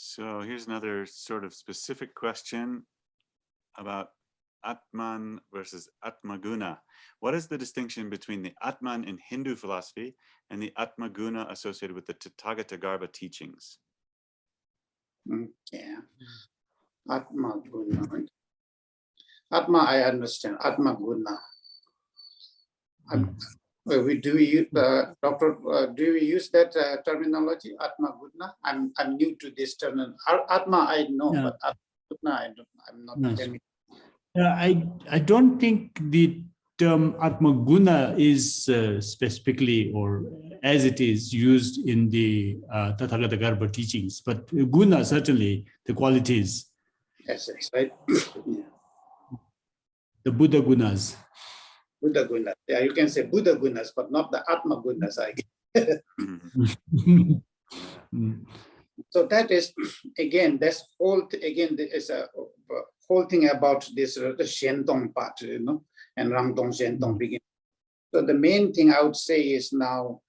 So here's another sort of specific question about Ātman versus Ātmaguna. What is the distinction between the Ātman in Hindu philosophy and the Ātmaguna associated with the Tathāgatagarbha teachings? Yeah, Ātmaguna. Right? Atma, I understand. Ātmaguna. Do we use, Doctor? Do we use that terminology, Ātmaguna? I'm new to this term. Atma, I know, but Ātmaguna, I'm not familiar. I don't think the term Ātmaguna is specifically or as it is used in the Tathāgatagarbha teachings, but guna, certainly, the qualities. Yes, right. Yeah. The Buddha gunas. Buddha gunas. Yeah, you can say Buddha gunas, but not the Atma gunas, I guess. So that is, again, that's whole, again, there is a whole thing about this the Shentong part, you know, and Rangtong Shentong begin. So the main thing I would say is now,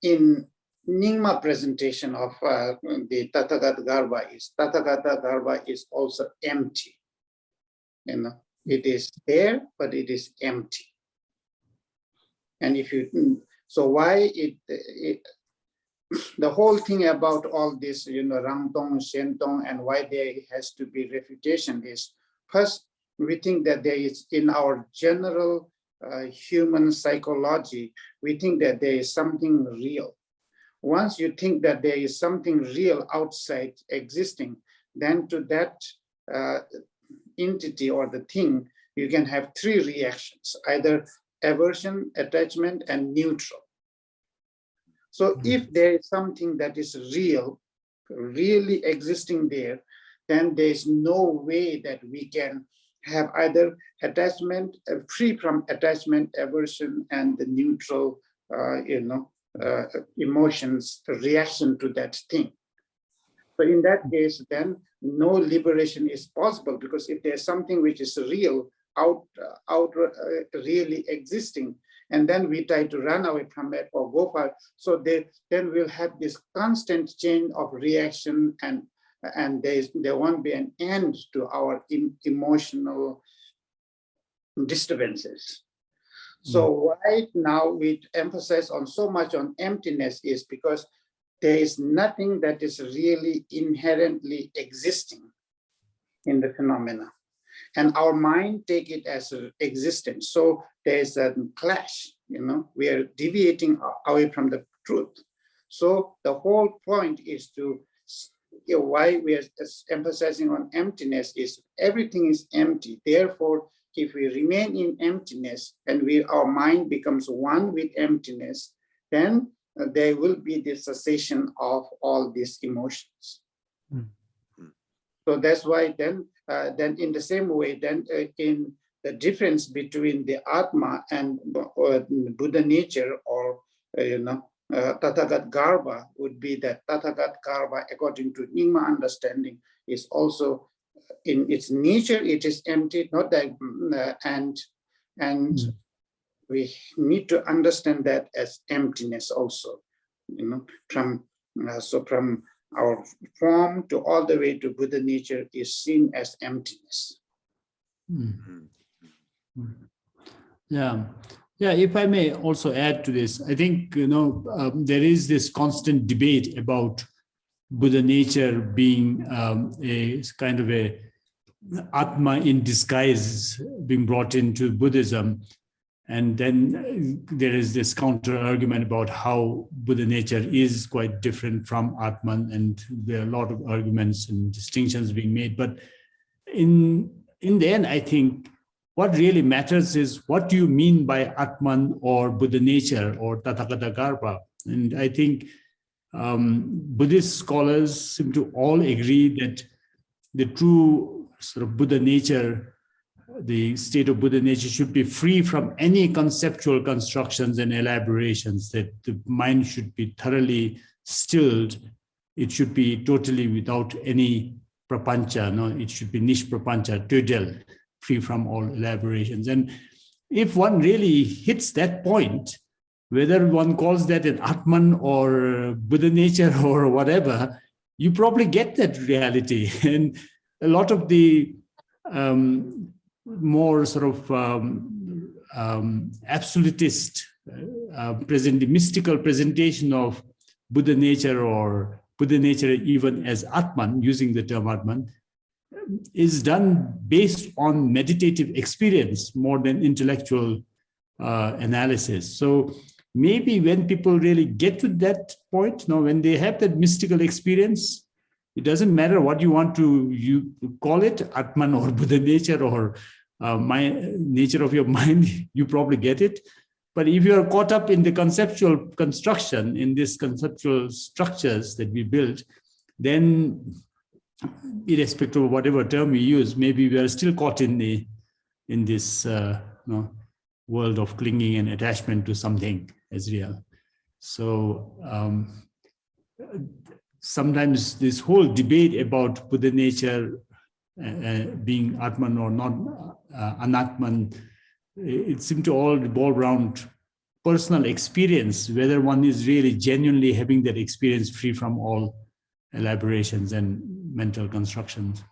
in Nyingma presentation of the Tathāgatagarbha is also empty. You know, it is there, but it is empty. And if you, so why the whole thing about all this, you know, Rangtong, Shentong, and why there has to be refutation is, first, we think that there is, in our general human psychology, we think that there is something real. Once you think that there is something real outside existing, then to that entity or the thing, you can have three reactions, either aversion, attachment, and neutral. So if there is something that is real, really existing there, then there is no way that we can have either attachment, free from attachment, aversion, and the neutral, emotions, reaction to that thing. So in that case, then no liberation is possible, because if there's something which is real, really existing, and then we try to run away from it or go far, so then we'll have this constant chain of reaction, and there won't be an end to our emotional disturbances. So right now we emphasize on so much on emptiness is because there is nothing that is really inherently existing in the phenomena. And our mind take it as existence. So there's a clash, you know, we are deviating away from the truth. So the whole point is to, you know, why we are emphasizing on emptiness is everything is empty. Therefore, if we remain in emptiness and our mind becomes one with emptiness, then there will be the cessation of all these emotions. So that's why then in the same way, then in the difference between the Atma and Buddha nature, or Tathāgatagarbha, would be that Tathāgatagarbha, according to Nyingma understanding, is also in its nature, it is empty, not that, and we need to understand that as emptiness also, you know, from our form to all the way to Buddha nature is seen as emptiness. Yeah, if I may also add to this, I think, you know, there is this constant debate about Buddha nature being a kind of a Atma in disguise being brought into Buddhism. And then there is this counter argument about how Buddha nature is quite different from Ātman, and there are a lot of arguments and distinctions being made. But in the end, I think what really matters is what do you mean by Ātman or Buddha nature or Tathāgatagarbha? And I think Buddhist scholars seem to all agree that the true sort of Buddha nature, the state of Buddha nature, should be free from any conceptual constructions and elaborations, that the mind should be thoroughly stilled. It should be totally without any prapancha, no, it should be nishprapancha, todel, free from all elaborations. And if one really hits that point, whether one calls that an Ātman or Buddha nature or whatever, you probably get that reality. And a lot of the more sort of absolutist, mystical presentation of Buddha nature or Buddha nature even as Ātman, using the term Ātman, is done based on meditative experience more than intellectual analysis. So maybe when people really get to that point, when they have that mystical experience, it doesn't matter what you want to call it, Ātman or Buddha nature or nature of your mind, you probably get it. But if you are caught up in the conceptual construction, in these conceptual structures that we build, then irrespective of whatever term we use, maybe we are still caught in this world of clinging and attachment to something as real. So sometimes this whole debate about Buddha nature being Ātman or not Anatman, it seems to all revolve around personal experience, whether one is really genuinely having that experience free from all elaborations and mental constructions.